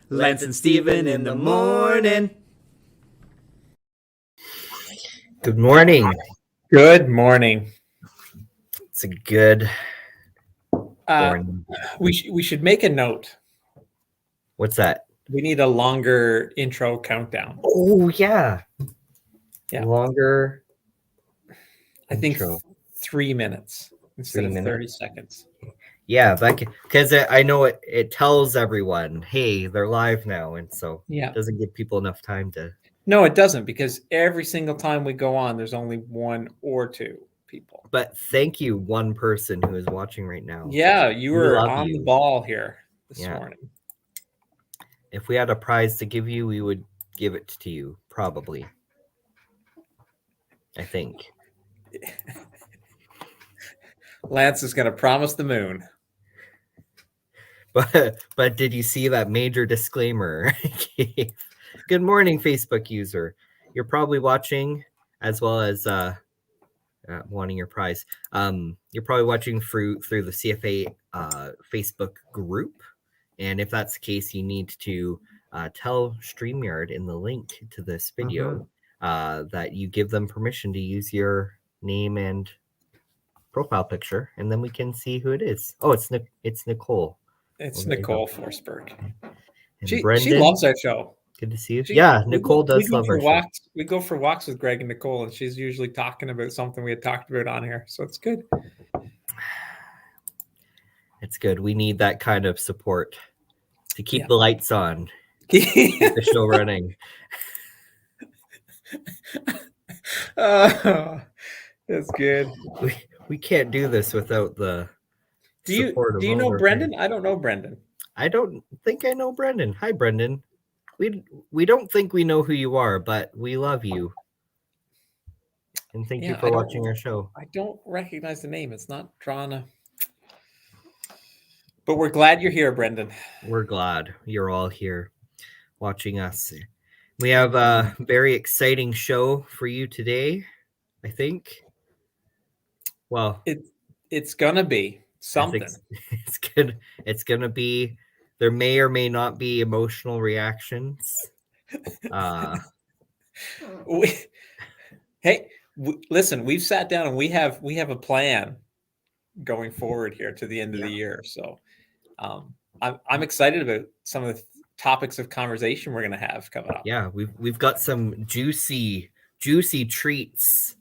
Lance and Steven in the morning. Good morning. Good morning. It's a good morning. We should make a note. What's that? We need a longer intro countdown. Oh, yeah. Yeah. Longer. I think intro. 3 minutes instead 3 of minutes? 30 seconds. Yeah, because I know it tells everyone, hey, they're live now, and so Yeah. it doesn't give people enough time to. No, it doesn't, because every single time we go on, there's only one or two people. But thank you, one person who is watching right now. Yeah, you We were love on you. the ball here this Yeah. morning. If we had a prize to give you, we would give it to you, probably. I think. Lance is going to promise the moon. But did you see that major disclaimer? Good morning, Facebook user. You're probably watching as well as wanting your prize. You're probably watching through the CFA Facebook group, and if that's the case, you need to tell StreamYard in the link to this video that you give them permission to use your name and profile picture, and then we can see who it is. Oh, it's Nicole. It's Well, Nicole Forsberg. And She loves our show. Good to see you. Nicole does love our show. We go for walks with Greg and Nicole, and she's usually talking about something we had talked about on here. So it's good. It's good. We need that kind of support to keep the lights on, keep the show running. That's good. We can't do this without the support of do you know Brendan? I don't know Brendan. I don't think I know Brendan. Hi, Brendan. We don't think we know who you are, but we love you. And thank you for watching our show. I don't recognize the name. It's not drawn. But we're glad you're here, Brendan. We're glad you're all here watching us. We have a very exciting show for you today, I think. Well, it's gonna be something. It's gonna be. There may or may not be emotional reactions. Listen, we've sat down and we have a plan going forward here to the end of the year. So I'm excited about some of the topics of conversation we're going to have coming up. Yeah, we've got some juicy treats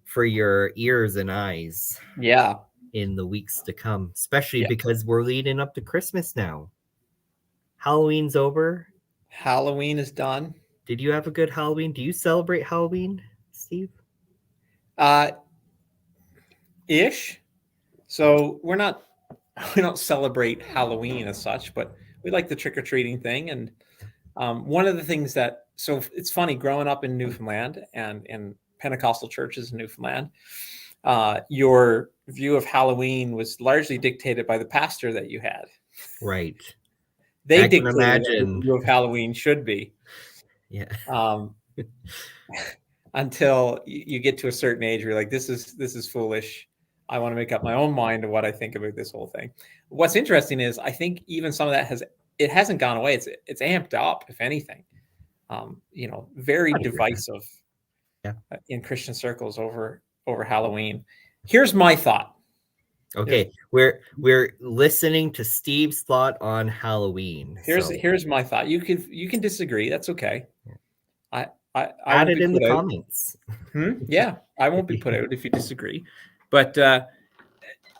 for your ears and eyes. Yeah, in the weeks to come, especially because we're leading up to Christmas now. Halloween's over. Halloween is done. Did you have a good Halloween? Do you celebrate Halloween, Steve? Ish. So we don't celebrate Halloween as such, but we like the trick-or-treating thing. And one of the things so it's funny, growing up in Newfoundland and in Pentecostal churches in Newfoundland, your view of Halloween was largely dictated by the pastor that you had. Right. They dictated what the view of Halloween should be. Yeah. Until you get to a certain age, where you're like, this is foolish. I want to make up my own mind of what I think about this whole thing. What's interesting is I think even some of that hasn't gone away. It's amped up, if anything. Very divisive in Christian circles over Halloween. Here's my thought. Okay, we're listening to Steve's thought on Halloween. Here's my thought. You can disagree. That's okay. I add it in the comments. Yeah, I won't be put out if you disagree. But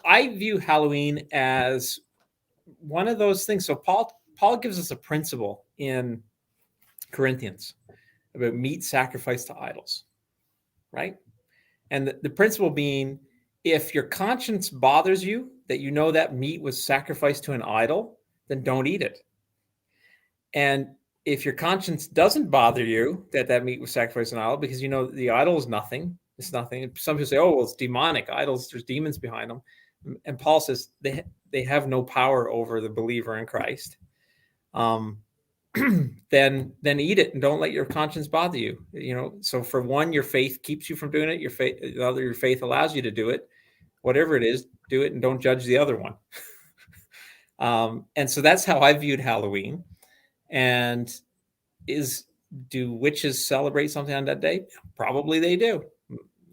I view Halloween as one of those things. So Paul gives us a principle in Corinthians about meat sacrificed to idols, right? And the principle being, if your conscience bothers you that you know that meat was sacrificed to an idol, then don't eat it. And if your conscience doesn't bother you that meat was sacrificed to an idol, because you know the idol is nothing, it's nothing. Some people say, oh, well, it's demonic. Idols, there's demons behind them. And Paul says they have no power over the believer in Christ. Then eat it and don't let your conscience bother you. So for one, your faith keeps you from doing it. Your faith allows you to do it. Whatever it is, do it and don't judge the other one. And so that's how I viewed Halloween. And do witches celebrate something on that day? Probably they do.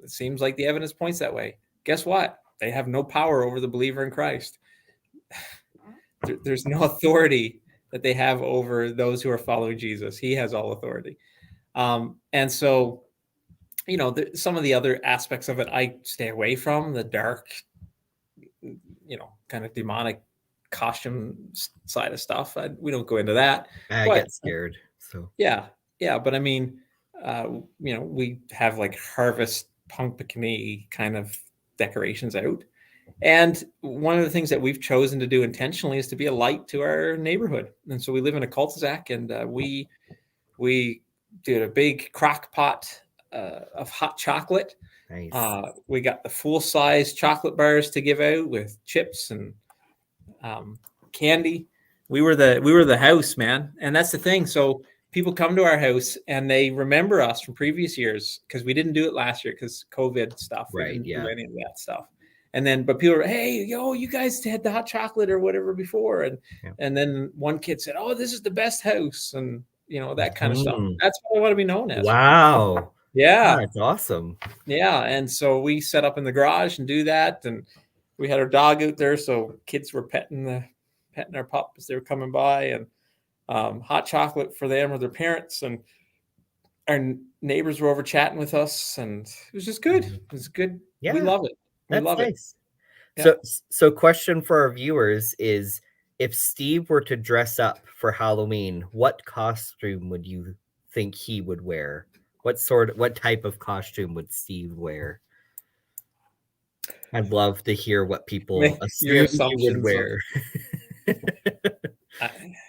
It seems like the evidence points that way. Guess what? They have no power over the believer in Christ. There's no authority that they have over those who are following Jesus. He has all authority. And so, some of the other aspects of it, I stay away from the dark, kind of demonic costume side of stuff. We don't go into that. I But get scared. So yeah. But I mean, we have like harvest pumpkin kind of decorations out. And one of the things that we've chosen to do intentionally is to be a light to our neighborhood. And so we live in a cul-de-sac, and we did a big crock pot of hot chocolate. nice. We got the full-size chocolate bars to give out with chips and candy. We were the house, man. And that's the thing. So people come to our house and they remember us from previous years, because we didn't do it last year because COVID stuff. Right, We didn't yeah. do any of that stuff. And then, but people were, hey, you guys had the hot chocolate or whatever before. And then one kid said, oh, this is the best house. And, that kind of stuff. That's what I want to be known as. Wow. Yeah. That's awesome. Yeah. And so we set up in the garage and do that. And we had our dog out there. So kids were petting our pup as they were coming by, and hot chocolate for them or their parents. And our neighbors were over chatting with us, and it was just good. It was good. Yeah. We love it. We love nice. it. Yeah. So question for our viewers is, if Steve were to dress up for Halloween, what costume would you think he would wear? What type of costume would Steve wear? I'd love to hear what people assume you would wear.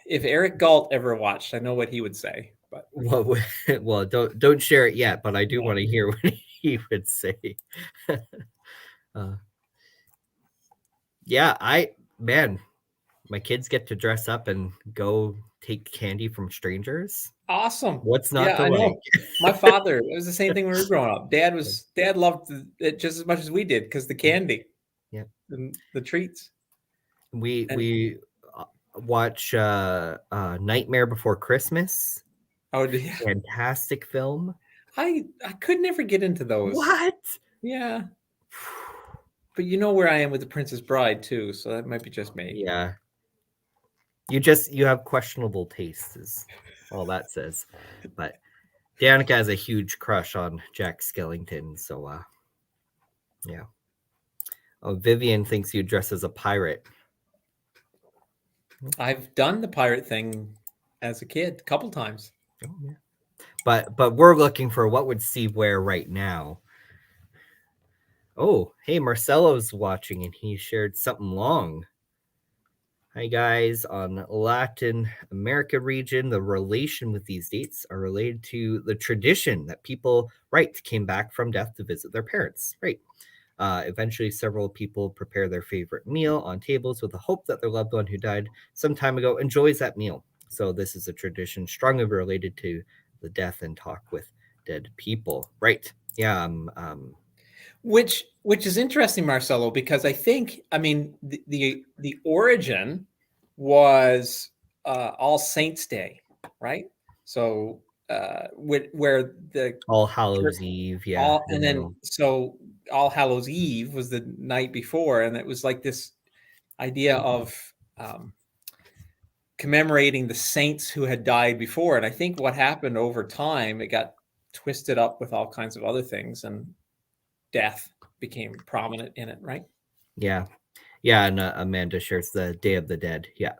If Eric Galt ever watched, I know what he would say. But well, don't share it yet. But I do want to hear what he would say. My kids get to dress up and go take candy from strangers. Awesome. What's not to like? My father, it was the same thing when we were growing up. Dad loved it just as much as we did, because the candy, and the treats. We watch Nightmare Before Christmas. Oh, yeah. Fantastic film. I could never get into those. What? Yeah. But you know where I am with The Princess Bride too, so that might be just me. Yeah. You have questionable tastes, is all that says. But Danica has a huge crush on Jack Skellington, so yeah. Oh, Vivian thinks you dress as a pirate. I've done the pirate thing as a kid a couple times. Oh, yeah. But we're looking for what would Steve wear right now. Oh, hey, Marcelo's watching and he shared something long. Hi guys, on Latin America region, the relation with these dates are related to the tradition that people, came back from death to visit their parents, right? Eventually, several people prepare their favorite meal on tables with the hope that their loved one who died some time ago enjoys that meal. So this is a tradition strongly related to the death and talk with dead people, right? Yeah. Which is interesting, Marcelo, because I think, the origin was All Saints Day, right? So where the All Hallows Eve, yeah. and then so All Hallows Eve was the night before, and it was like this idea of commemorating the saints who had died before. And I think what happened over time, it got twisted up with all kinds of other things, and death became prominent in it, right? Yeah. And Amanda shares the Day of the Dead. Yeah,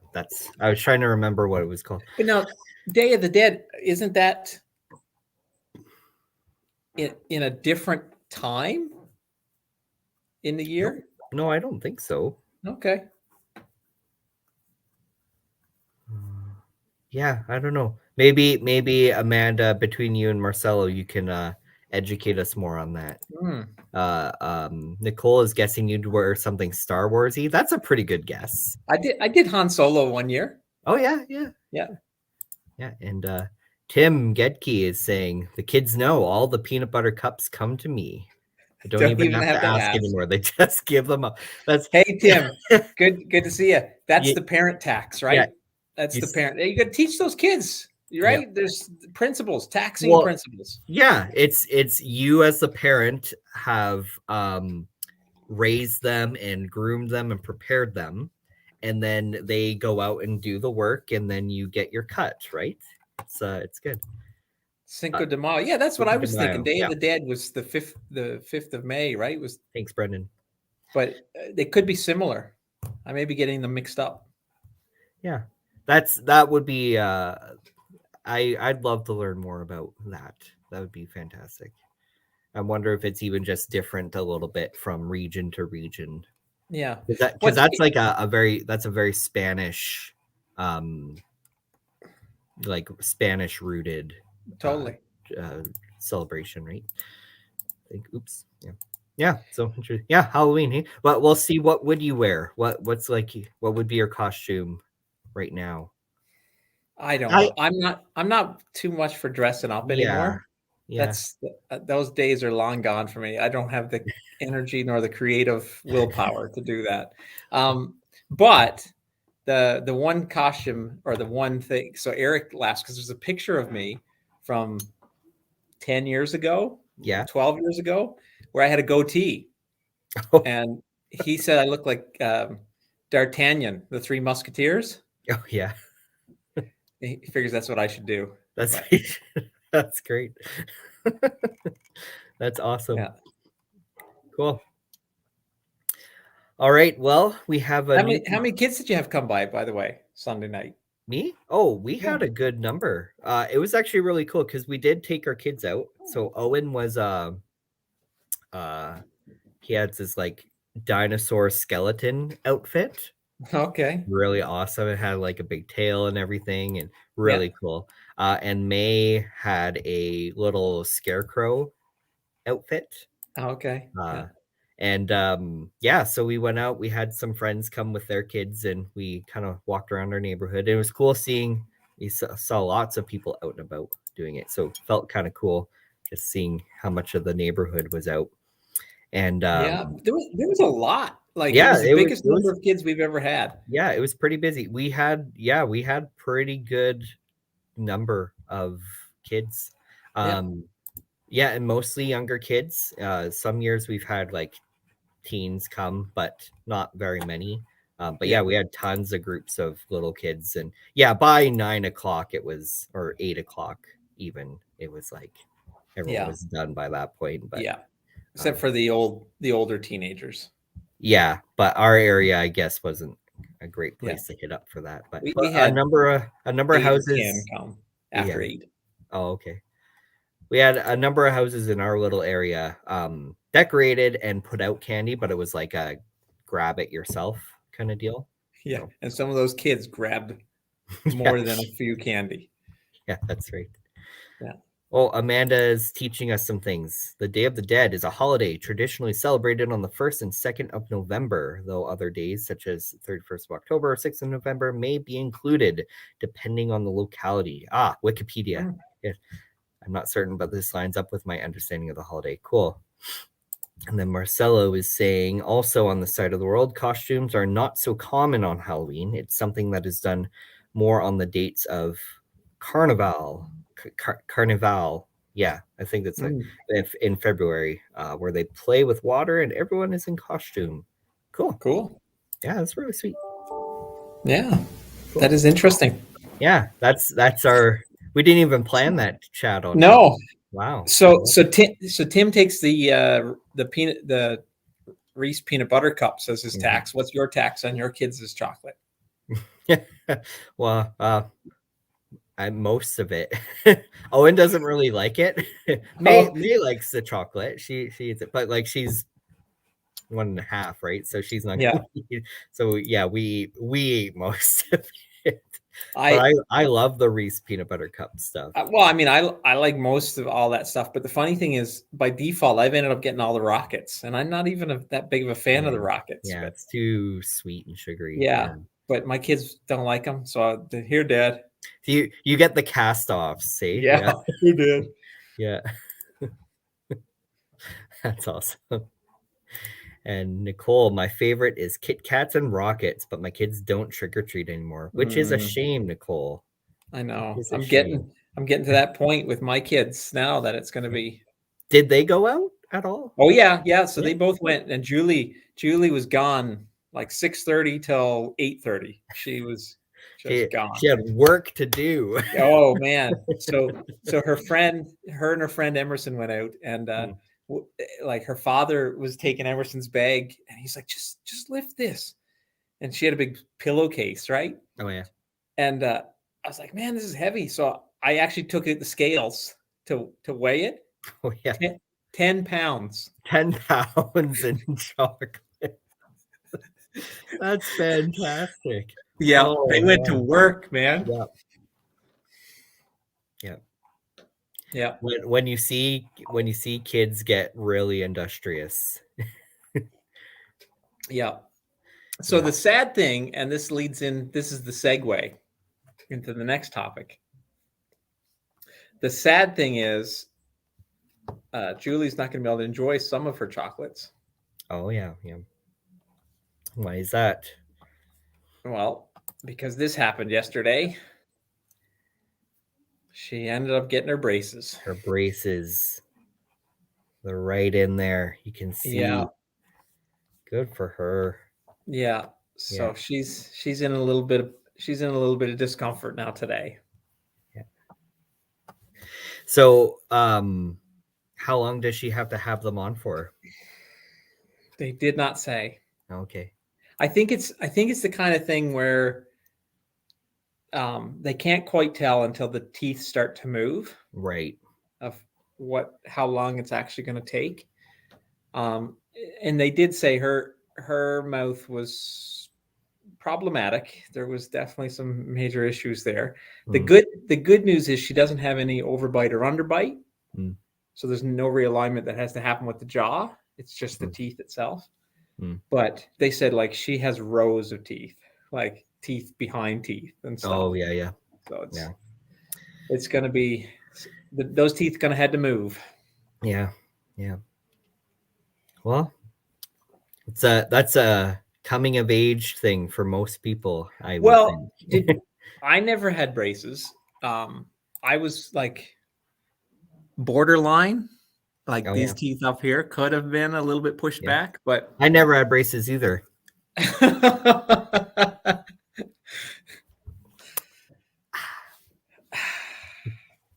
I was trying to remember what it was called. But now, Day of the Dead, isn't that in a different time in the year? No, I don't think so. Okay. Yeah, I don't know. Maybe Amanda, between you and Marcelo, you can educate us more on that. Nicole is guessing you'd wear something Star Wars-y. That's a pretty good guess. I did Han Solo one year. Oh yeah. And Tim Gedke is saying the kids know all the peanut butter cups come to me. I don't even have to ask anymore. They just give them up. Hey Tim, good to see you. That's the parent tax, right? That's You the s- parent. You got to teach those kids, yeah. right? There's principles, taxing Well, principles. yeah, it's you as the parent have raised them and groomed them and prepared them, and then they go out and do the work, and then you get your cut, right? It's good. Cinco de Mayo. Yeah, that's what I Cinco de was thinking. Mayo. Day of Yeah. the Dead was the 5th of May, right? Was Thanks, Brendan. but they could be similar. I may be getting them mixed up. Yeah, that would be. I'd love to learn more about that. That would be fantastic. I wonder if it's even just different a little bit from region to region. Yeah. Because What's that's like a very Spanish, um, like Spanish rooted uh, totally. uh, celebration, right? I think. Oops. Yeah. Yeah. So interesting. Yeah, Halloween. Hey? But we'll see. What would you wear? What's like? What would be your costume right now? I don't I know. I'm not too much for dressing up Yeah. anymore. Yeah. That's those days are long gone for me. I don't have the energy nor the creative willpower to do that. But the one costume or the one thing. So Eric laughs because there's a picture of me from 10 years ago, Yeah. 12 years ago, where I had a goatee, Oh, and he said I look like D'Artagnan, the Three Musketeers. oh yeah. He figures that's what I should do. That's But that's great. That's awesome. yeah, Cool. All right. Well, we have a how new many how many kids did you have come by the way, Sunday night? me. Oh, we Yeah. had a good number. It was actually really cool because we did take our kids out. So Owen was uh he had this like dinosaur skeleton outfit. Okay. Really awesome. It had like a big tail and everything, and Yeah. really cool. And May had a little scarecrow outfit. Okay. Uh, Yeah. and yeah, so we went out. We had some friends come with their kids, and we kind of walked around our neighborhood. It was cool seeing. We saw lots of people out and about doing it, so it felt kind of cool just seeing how much of the neighborhood was out. And Yeah. There was a lot. Like it yeah, was the biggest number of kids we've ever had. it was pretty busy. We had pretty good number of kids. Yeah. Um, yeah, and mostly younger kids. Some years we've had like teens come, but not very many. But yeah, Yeah. we had tons of groups of little kids, and yeah, by 9 o'clock it was, or 8 o'clock even. It was like everyone Yeah. was done by that point. But Yeah. Except for the older teenagers. yeah, but our area, I guess, wasn't a great Yeah. place to hit up for that. But We a had number of 8 or 10 houses. come Yeah. after 8. Oh, okay. We had a number of houses in our little area decorated and put out candy, but it was like a grab it yourself kind of deal. Yeah. So And some of those kids grabbed yeah, more than a few candy. yeah, that's right. Yeah. Well, Amanda is teaching us some things. The Day of the Dead is a holiday traditionally celebrated on the 1st and 2nd of November, though other days, such as 31st of October or 6th of November, may be included depending on the locality. Wikipedia. Mm. Yeah, I'm not certain, but this lines up with my understanding of the holiday. Cool. And then Marcelo is saying, also on the side of the world, costumes are not so common on Halloween. It's something that is done more on the dates of Carnival. Carnival. Yeah, I think that's like Mm. if in February, where they play with water and everyone is in costume. Cool. Cool. Yeah, that's really sweet. Yeah. Cool. That is interesting. Yeah, that's our. We didn't even plan that chat on time. No. Wow. So Tim takes the Reese peanut butter cups as his Mhm. tax. What's your tax on your kids' chocolate? Well, most of it. Owen doesn't really like it. May Oh, May likes the chocolate. She eats it, but like she's 1.5, right? So she's not yeah. gonna eat. So yeah, we eat most of it. But I I love the Reese peanut butter cup stuff. well, I mean, I like most of all that stuff, but the funny thing is, by default, I've ended up getting all the rockets, and I'm not even that big of a fan of the rockets. Yeah, But it's too sweet and sugary. yeah, Yeah. but my kids don't like them, so here, Dad. So you get the cast offs, see? Yeah, Yeah. here, Dad. Yeah. That's awesome. And Nicole, my favorite is Kit Kats and Rockets, but my kids don't trick or treat anymore, which is a shame, Nicole. I know. It's a I'm shame. getting to that point with my kids now that it's going to be. Did they go out at all? Oh yeah, yeah. So Yeah. they both went, and Julie was gone like 6:30 till 8:30. She was just She gone. had work to do. Oh man. So her and her friend Emerson went out, and Mm. like her father was taking Emerson's bag, and he's like, just lift this. And she had a big pillowcase, right? Oh yeah. And I was like, man, this is heavy. So I actually took it at the scales to weigh it. Oh yeah. 10 pounds. 10 pounds in chocolate. That's fantastic. Yeah, Oh, they went to man. work, man. Yeah. Yeah. Yeah. When you see kids get really industrious. Yeah. So the sad thing, and this leads in, this is the segue into the next topic. The sad thing is, Julie's not going to be able to enjoy some of her chocolates. Oh yeah, yeah. Why is that? Well, because this happened yesterday. She ended up getting her braces. Her braces. They're right in there. You can see. Yeah. Good for her. Yeah. So she's in a little bit of discomfort now today. Yeah. So, how long does she have to have them on for? They did not say. Okay. I think it's the kind of thing where they can't quite tell until the teeth start to move. Right. Of how long it's actually going to take. And they did say her mouth was problematic. There was definitely some major issues there. The good news is she doesn't have any overbite or underbite. So there's no realignment that has to happen with the jaw. It's just the teeth itself. But they said like she has rows of teeth, like teeth behind teeth and stuff. Oh yeah, yeah. So it's going to be those teeth going to have to move. Yeah, yeah. Well, that's a coming of age thing for most people. I never had braces. I was like borderline. Like these teeth up here could have been a little bit pushed back, but I never had braces either.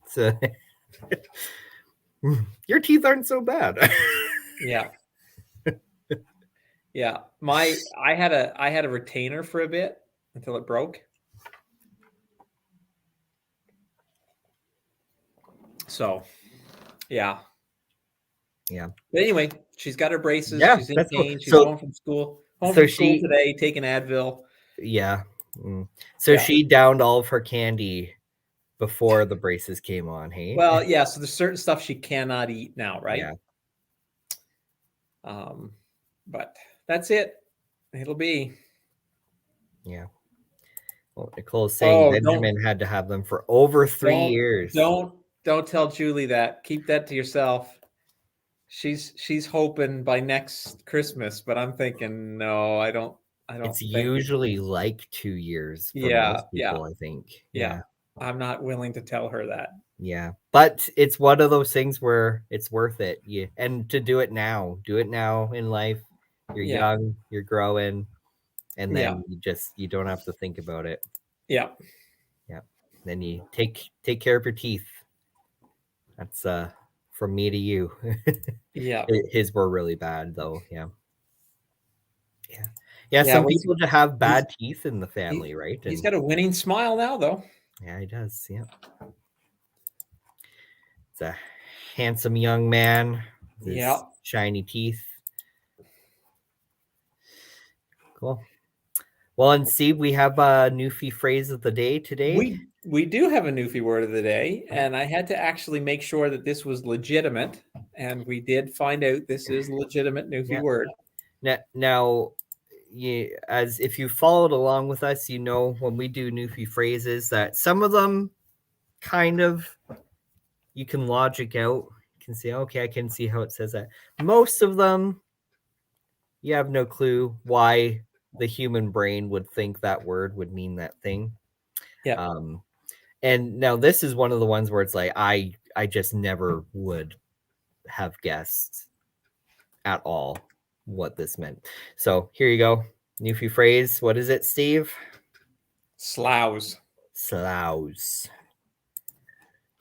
So, your teeth aren't so bad. Yeah. Yeah. I had a retainer for a bit until it broke. So, yeah. Yeah. But anyway, she's got her braces. Yeah, she's in that's pain. cool. She's home from school. Today, taking Advil. Yeah. So she downed all of her candy before the braces came on, hey? Well, yeah, so there's certain stuff she cannot eat now, right? Yeah. But that's it. It'll be. Yeah. Well, Nicole's saying Benjamin had to have them for over 3 years. Don't tell Julie that. Keep that to yourself. She's hoping by next Christmas, but I'm thinking no, I don't. It's usually like 2 years for most people, I think. Yeah. I'm not willing to tell her that. Yeah. But it's one of those things where it's worth it. Yeah. And to do it now in life. You're young, you're growing, and then you don't have to think about it. Yeah. Yeah. Then you take care of your teeth. That's from me to you. Yeah. His were really bad though. Yeah. Yeah. Yeah. Some people just have bad teeth in the family, right? He's got a winning smile now, though. Yeah, he does. Yeah. It's a handsome young man with his shiny teeth. Cool. Well, and see, we have a Newfie phrase of the day today. We do have a Newfie word of the day, and I had to actually make sure that this was legitimate, and we did find out this is a legitimate Newfie word. Now, as if you followed along with us, you know when we do Newfie phrases that some of them kind of you can logic out. You can say, okay, I can see how it says that. Most of them, You have no clue why the human brain would think that word would mean that thing. Yeah. And now this is one of the ones where it's like I just never would have guessed at all what this meant. So here you go. Newfie phrase. What is it, Steve? Sloughs. Sloughs.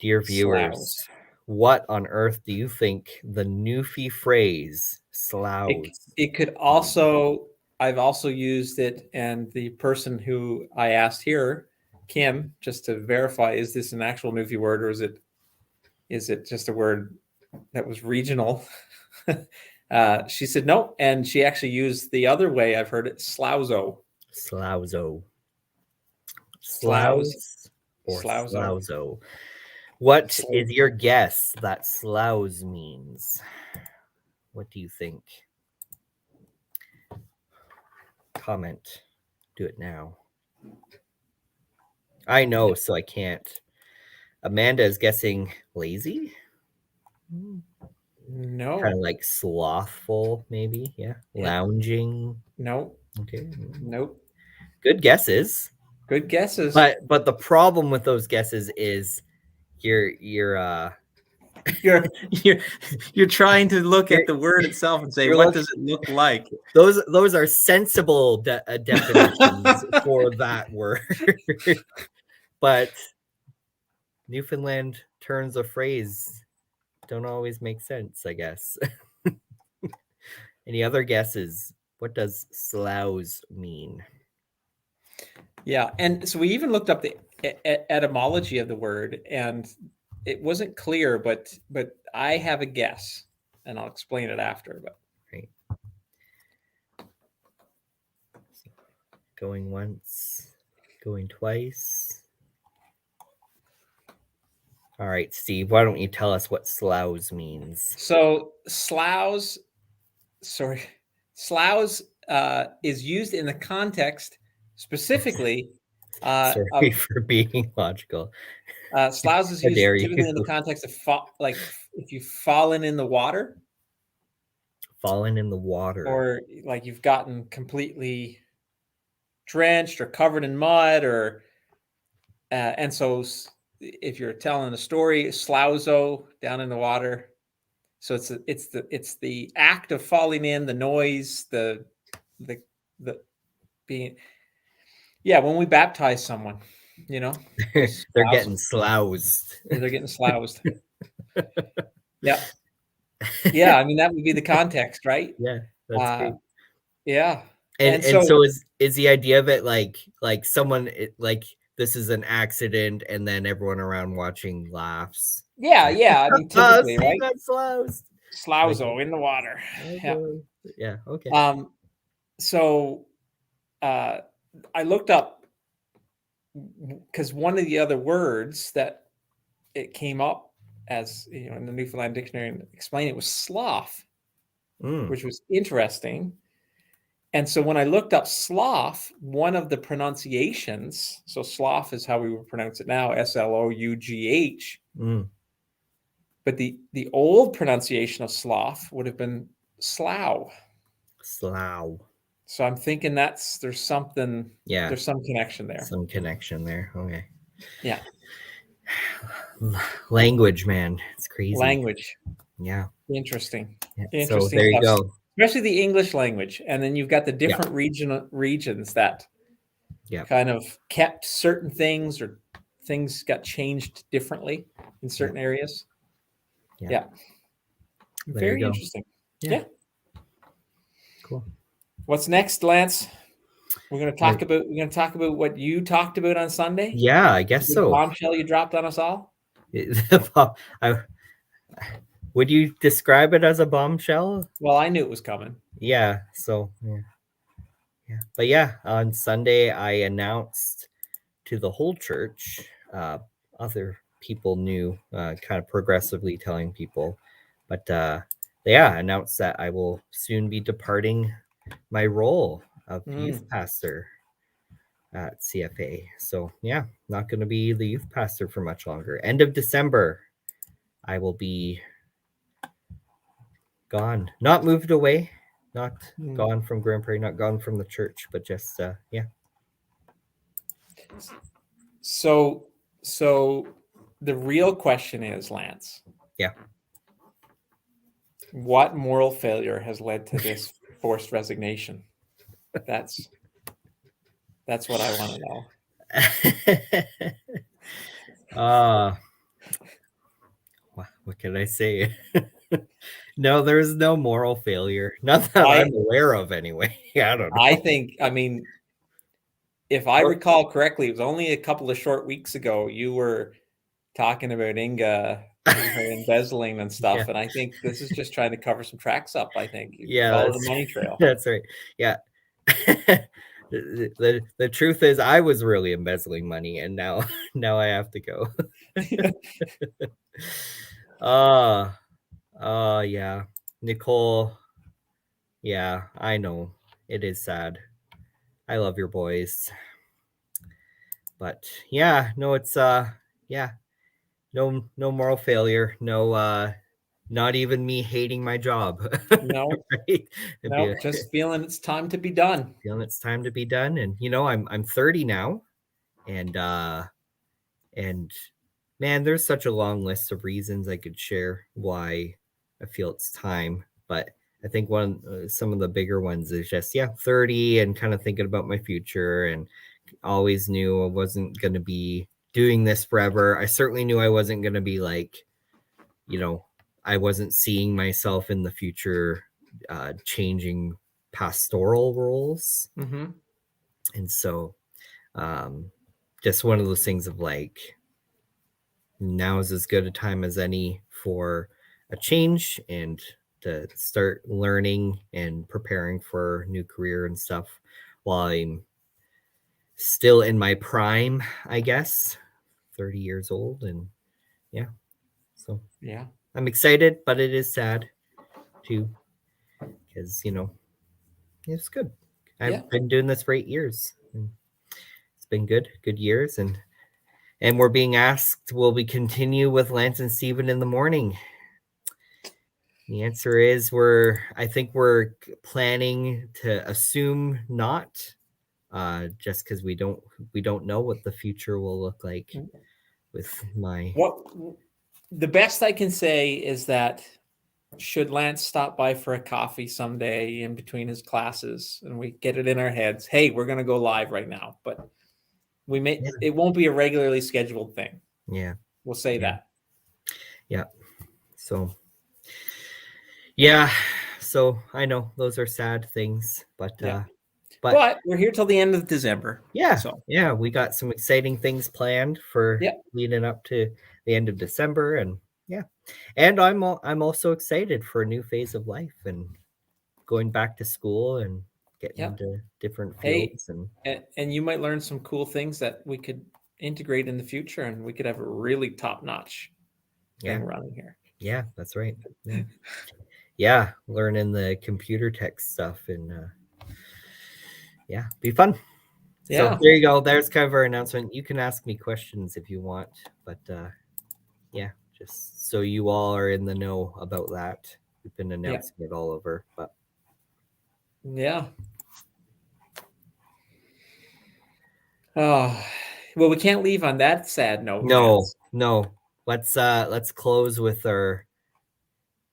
Dear viewers, Sloughs. what on earth do you think the Newfie phrase sloughs? It could also, I've also used it, and the person who I asked here, Kim, just to verify, is this an actual Newfie word, or is it just a word that was regional? She said no, and she actually used the other way I've heard it, slouzo. Slouzo. Sloughs. Sloughs or Slouzo. slouzo? What is Slouzo. your guess that sloughs means? What do you think? Comment. Do it now. I know, so I can't. Amanda is guessing lazy. No. Kind of like slothful, maybe. Yeah. Lounging. No. Okay. Nope. Good guesses. Good guesses. But the problem with those guesses is you're you're trying to look at the word itself and say, what does it look like? Those are sensible definitions for that word. But Newfoundland turns of phrase don't always make sense, I guess. Any other guesses? What does sloughs mean? Yeah, and so we even looked up the etymology of the word, and it wasn't clear, but I have a guess, and I'll explain it after. But Right. Going once, going twice. All right, Steve, why don't you tell us what sloughs means? so sloughs is used in the context specifically. Sorry for being logical. Sloughs is How used dare typically you? in the context of like if you've fallen in the water, Fallen in the water. or like you've gotten completely drenched or covered in mud, or and so if you're telling a story, slouzo, down in the water. So it's the act of falling in, the noise, the being. Yeah, when we baptize someone, They're getting sloused. they're getting sloused. Yeah, yeah. I mean, that would be the context, right? Yeah, that's great. Yeah, And so is the idea of it like someone like this is an accident and then everyone around watching laughs? Yeah. I mean, typically, Steve right? got sloused. Slouzo in the water. Yeah. Yeah. Okay. So I looked up, because one of the other words that it came up as, in the Newfoundland dictionary and explain it was sloth, which was interesting. And so when I looked up sloth, one of the pronunciations, so sloth is how we would pronounce it now, Slough. But the old pronunciation of sloth would have been slough. Slough. So I'm thinking there's something, Yeah. there's some connection there. Some connection there. Okay. Yeah. Language, man. It's crazy. Language. Yeah. Interesting. Yeah. Interesting. So there you go. Especially the English language. And then you've got the different regions that kind of kept certain things, or things got changed differently in certain areas. Yeah. Very interesting. Yeah. Cool. What's next, Lance? We're going to talk about what you talked about on Sunday. Yeah, I guess so. Bombshell you dropped on us all. Would you describe it as a bombshell? Well, I knew it was coming. Yeah. So yeah. But yeah, on Sunday I announced to the whole church. Other people knew, kind of progressively telling people, but announced that I will soon be departing my role of youth pastor at CFA. So yeah, not going to be the youth pastor for much longer. End of December, I will be gone. Not moved away, not gone from Grand Prairie, not gone from the church, but just yeah. So the real question is, Lance. Yeah. What moral failure has led to this forced resignation? That's what I want to know. What can I say? No, there's no moral failure. Not that I'm aware of anyway. I don't know. I think, I mean, if I recall correctly, it was only a couple of short weeks ago you were talking about Inga and her embezzling and stuff. Yeah. And I think this is just trying to cover some tracks up. I think you Yeah, follow the money trail. That's right. Yeah. The truth is I was really embezzling money, and now I have to go. Yeah. Nicole. Yeah, I know. It is sad. I love your boys. But yeah, no, it's yeah. No moral failure. No not even me hating my job. No, right? no, just feeling it's time to be done. Feeling it's time to be done. And I'm 30 now. And man, there's such a long list of reasons I could share why I feel it's time. But I think some of the bigger ones is just 30 and kind of thinking about my future, and always knew I wasn't going to be doing this forever. I certainly knew I wasn't going to be like, I wasn't seeing myself in the future changing pastoral roles. Mm-hmm. And so just one of those things of like, now is as good a time as any for a change and to start learning and preparing for a new career and stuff while I'm still in my prime, I guess, 30 years old. And so I'm excited, but it is sad too, because it's good. I've been doing this for 8 years. It's been good years, and we're being asked, will we continue with Lance and Steven in the morning? The answer is I think we're planning to assume not, just because we don't know what the future will look like with my. The best I can say is that should Lance stop by for a coffee someday in between his classes and we get it in our heads, hey, we're going to go live right now, but it won't be a regularly scheduled thing. Yeah. We'll say that. Yeah. So, yeah. So I know those are sad things, but we're here till the end of December. Yeah. So we got some exciting things planned for leading up to the end of December, and and I'm also excited for a new phase of life and going back to school and getting into different fields. And you might learn some cool things that we could integrate in the future, and we could have a really top-notch thing running here. Yeah, that's right. Yeah, learning the computer tech stuff and be fun. So there you go. There's kind of our announcement. You can ask me questions if you want, but just so you all are in the know about that. We've been announcing it all over, but oh, well, we can't leave on that sad note. No. Let's close with our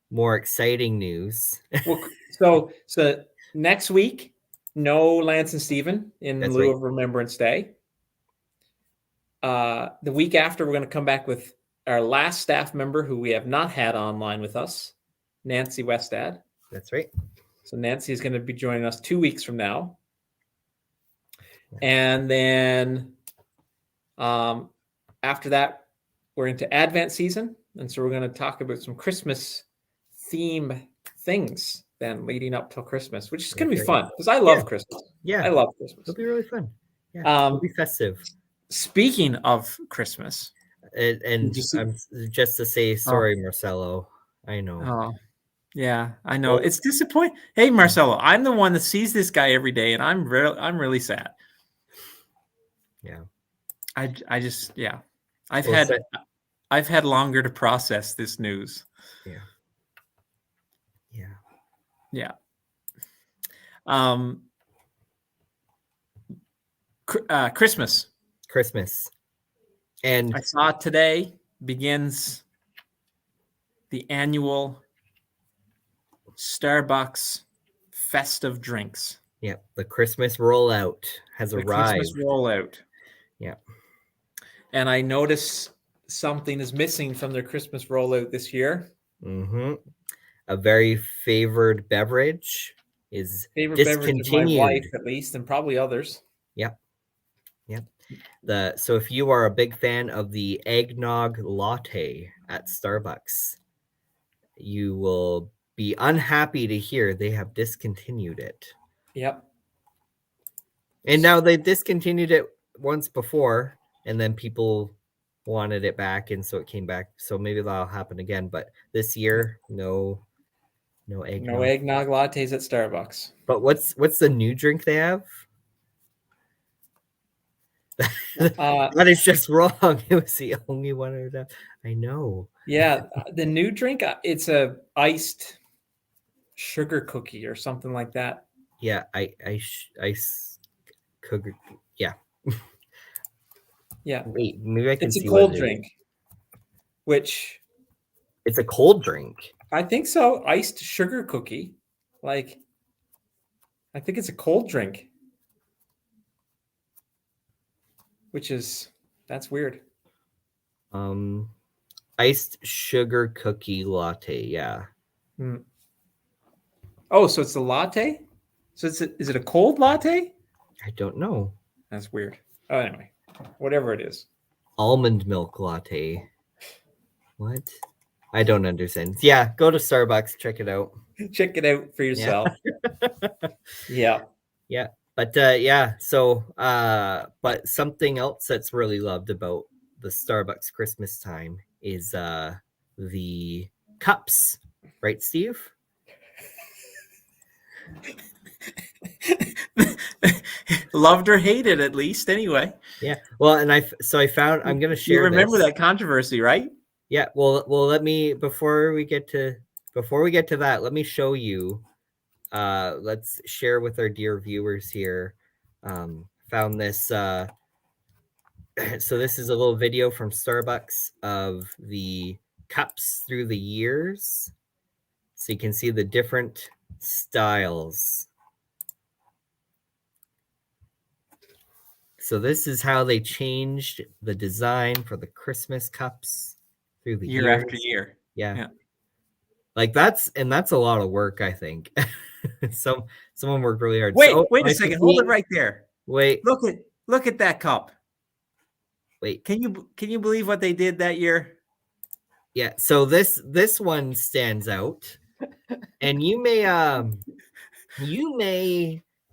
more exciting news. Well, so next week, no Lance and Steven in lieu of Remembrance Day. The week after, we're going to come back with our last staff member who we have not had online with us, Nancy Westad. That's right. So Nancy is going to be joining us 2 weeks from now. And then after that, we're into Advent season. And so we're going to talk about some Christmas theme things then leading up till Christmas, which is going to be fun because I love Christmas. Yeah. I love Christmas. It'll be really fun. Yeah. It'll be festive. Speaking of Christmas. And just to say, sorry, Marcelo. I know. Oh, yeah, I know. It's disappointing. Hey, Marcelo, I'm the one that sees this guy every day, and I'm really sad. Yeah. I just I've had longer to process this news. Yeah. Yeah. Christmas. Christmas. And I saw today begins the annual Starbucks Festive drinks. yeah, the Christmas rollout has The arrived. Christmas rollout. Yeah. And I notice something is missing from their Christmas rollout this year. Mm-hmm. A very favored beverage is Favorite beverage of my discontinued. wife, at least, and probably others. Yep. Yep. So if you are a big fan of the eggnog latte at Starbucks, you will be unhappy to hear they have discontinued it. Yep. And now they discontinued it once before, and then people wanted it back, and so it came back. So maybe that'll happen again. But this year, no eggnog. No eggnog lattes at Starbucks. But what's the new drink they have? That is just wrong. It was the only one I know. Yeah, the new drink, it's a iced sugar cookie or something like that. Yeah, could, yeah. Yeah. Wait, maybe I can It's a see cold what drink, which it's a cold drink. I think so. Iced sugar cookie. Like, I think it's a cold drink, that's weird. Iced sugar cookie latte. Yeah. Hmm. Oh, so it's a latte? So is it a cold latte? I don't know. That's weird. Oh, anyway, whatever it is. Almond milk latte. What? I don't understand. Yeah, go to Starbucks, check it out. Check it out for yourself. Yeah. Yeah. But yeah, so but something else that's really loved about the Starbucks Christmas time is the cups, right, Steve? Loved or hated, at least, anyway. Yeah. Well, and I found, I'm gonna share. You remember this. that controversy, right? Yeah. Well, let me before we get to that, let me show you. Let's share with our dear viewers here. Found this. So this is a little video from Starbucks of the cups through the years, so you can see the different styles. So this is how they changed the design for the Christmas cups through the year after year. Yeah. Like that's a lot of work, I think. Someone worked really hard. Wait, so, wait a second. Hold it right there. Wait. Look at that cup. Wait. Can you believe what they did that year? Yeah, so this one stands out. And you may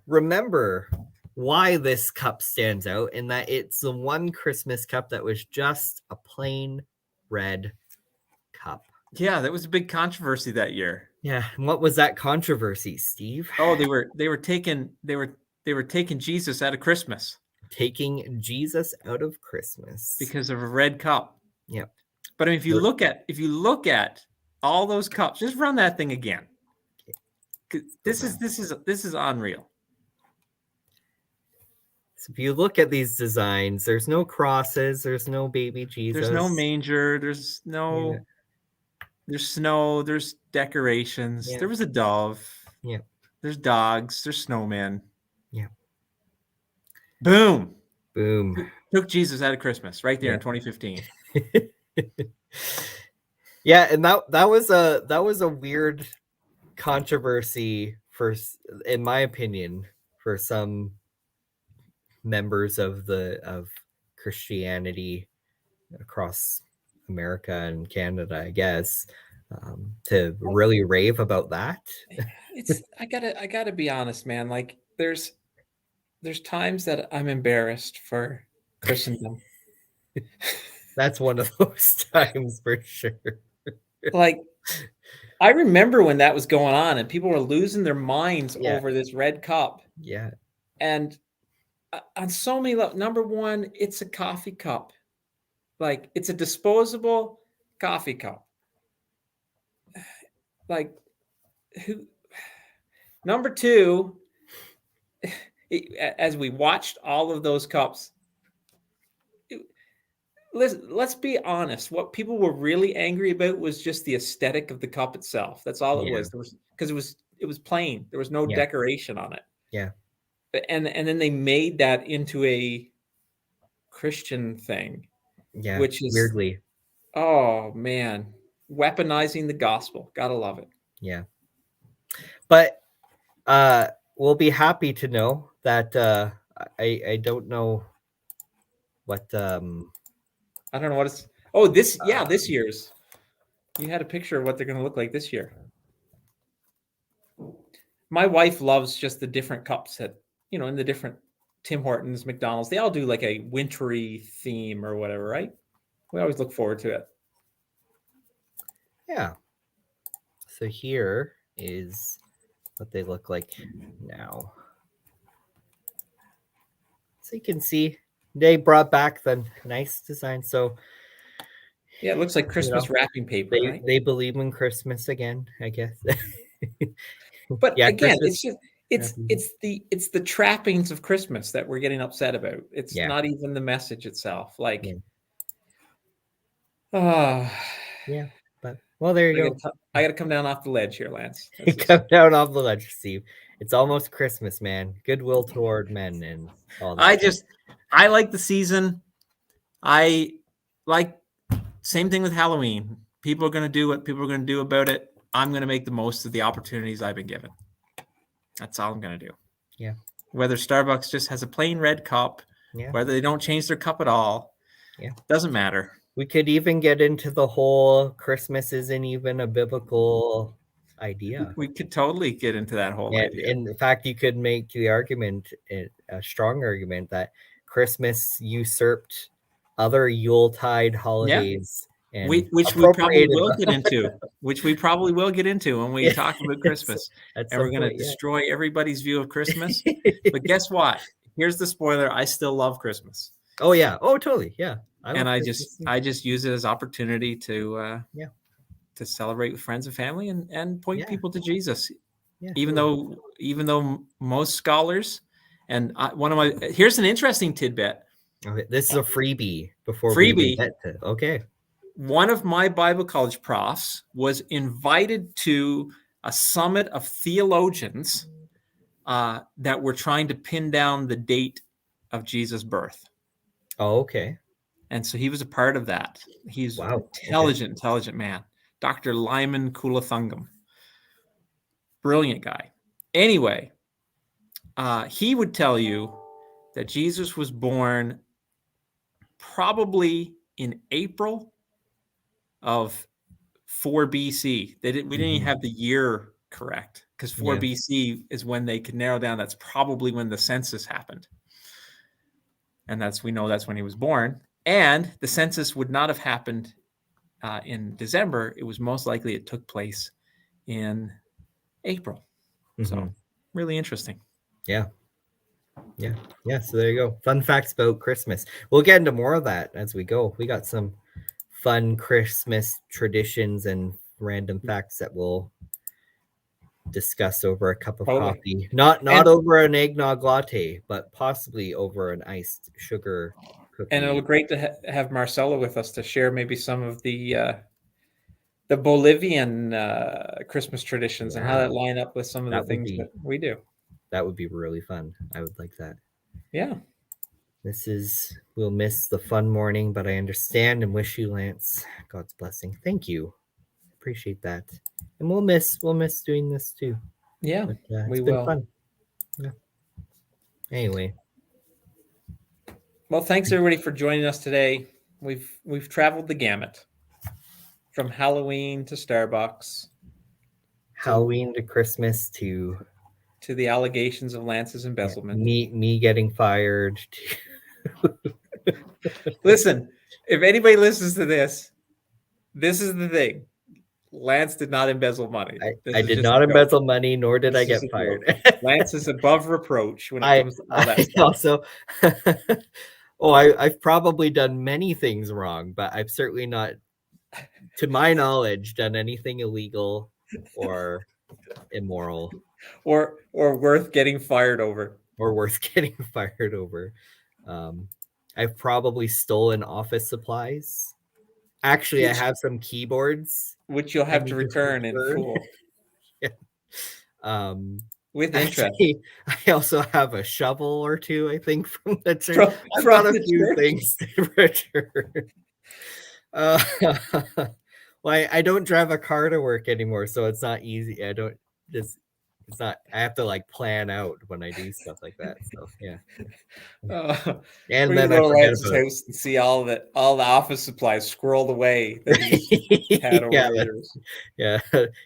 remember why this cup stands out, in that it's the one Christmas cup that was just a plain red cup. Yeah, that was a big controversy that year. Yeah, and what was that controversy, Steve? Oh, they were taking Jesus out of Christmas. Taking Jesus out of Christmas because of a red cup. Yeah. But I mean, if you look at all those cups, just run that thing again. This is unreal. So if you look at these designs, there's no crosses, there's no baby Jesus, there's no manger, there's no there's snow, there's decorations, there was a dove, there's dogs, there's snowmen. Boom took Jesus out of Christmas right there in 2015. Yeah, and that was a weird controversy in my opinion, for some members of Christianity across America and Canada, I guess, to really rave about that. I gotta be honest, man. Like there's times that I'm embarrassed for Christendom. That's one of those times for sure. Like, I remember when that was going on and people were losing their minds over this red cup. Yeah. And on so many levels, number one, it's a coffee cup. Like, it's a disposable coffee cup. Like, number two, as we watched all of those cups, let's be honest. What people were really angry about was just the aesthetic of the cup itself. That's all it Yeah. was. There was because it was plain. There was no Yeah. decoration on it. Yeah. And then they made that into a Christian thing, Yeah. which is, Weirdly. oh man, weaponizing the gospel. Gotta love it. Yeah. But we'll be happy to know that I don't know what I don't know what it's. Oh, this year's. You had a picture of what they're going to look like this year. My wife loves just the different cups that, in the different Tim Hortons, McDonald's. They all do like a wintry theme or whatever, right? We always look forward to it. yeah. So here is what they look like now. So you can see they brought back the nice design. So Yeah, it looks like Christmas wrapping paper, right? they believe in Christmas again, I guess. But Yeah, again, Christmas. it's the trappings of Christmas that we're getting upset about. It's Yeah. not even the message itself. Like, Yeah. ah, Yeah. But well, there you go. I got to come down off the ledge here, Lance. Come down off the ledge, Steve. It's almost Christmas, man. Goodwill toward men and all that. I like the season. I like, same thing with Halloween. People are going to do what people are going to do about it. I'm going to make the most of the opportunities I've been given. That's all I'm going to do. Yeah. Whether Starbucks just has a plain red cup, whether they don't change their cup at all, doesn't matter. We could even get into the whole Christmas isn't even a biblical idea. We could totally get into that whole idea. In fact, you could make the argument, a strong argument, that Christmas usurped other Yuletide holidays. And which we probably will get into. Which we probably will get into when we talk about Christmas. And we're going to destroy everybody's view of Christmas. But guess what? Here's the spoiler. I still love Christmas. Oh, yeah. Oh, totally. Yeah. I just use it as opportunity to celebrate with friends and family and point people to Jesus. Yeah, even though most scholars, and here's an interesting tidbit. Okay, this is a freebie before we get to. Okay. One of my Bible college profs was invited to a summit of theologians that were trying to pin down the date of Jesus' birth. Oh, okay. And so he was a part of that. He's an intelligent man. Dr. Lyman Kulathungam. Brilliant guy. Anyway, he would tell you that Jesus was born probably in April of 4 BC. We didn't even have the year correct, because 4 BC is when they could narrow down that's probably when the census happened. And we know that's when he was born. And the census would not have happened in December. It was most likely it took place in April. So really interesting. Yeah. So there you go. Fun facts about Christmas. We'll get into more of that as we go. We got some fun Christmas traditions and random facts that we'll discuss over a cup of coffee. Not over an eggnog latte, but possibly over an iced sugar cookie. And it'll be great to have Marcelo with us to share maybe some of the Bolivian Christmas traditions and how that line up with some of the things that we do. That would be really fun. I would like that. Yeah. We'll miss the fun morning, but I understand and wish you, Lance, God's blessing. Thank you. Appreciate that. And we'll miss doing this too. Yeah, but, it's been fun. Yeah. Anyway. Well, thanks everybody for joining us today. We've traveled the gamut from Halloween to Starbucks, Halloween to Christmas to the allegations of Lance's embezzlement. Me getting fired. Listen, if anybody listens to this is the thing. Lance did not embezzle money. I did not embezzle money, nor did I get fired. Lance is above reproach when it comes to all that stuff. Also, I've probably done many things wrong, but I've certainly not, to my knowledge, done anything illegal or immoral. Or worth getting fired over. or worth getting fired over. I've probably stolen office supplies. Actually, I which have some keyboards which you'll I have to need to return in return. full Um, with interest actually, I also have a shovel or two, I think, from the church. from I've got a the few church. things to return. Uh, well, I don't drive a car to work anymore, so it's not easy. I don't just, it's not, I have to like plan out when I do stuff like that. So yeah. We're And gonna then I go to forget Lance's about house and see all the office supplies squirreled away that he's had it. over Yeah, the years. yeah,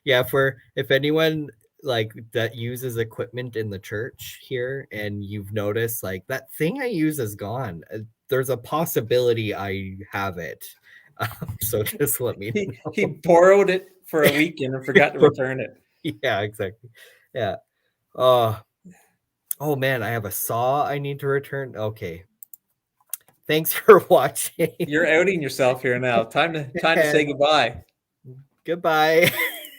yeah. For if anyone like that uses equipment in the church here, and you've noticed like that thing I use is gone, there's a possibility I have it. So just let me He know. borrowed it for a weekend and forgot to return it. Yeah, exactly. Yeah. Oh, oh man, I have a saw I need to return. Okay. Thanks for watching. You're outing yourself here now. Time to say goodbye. Goodbye.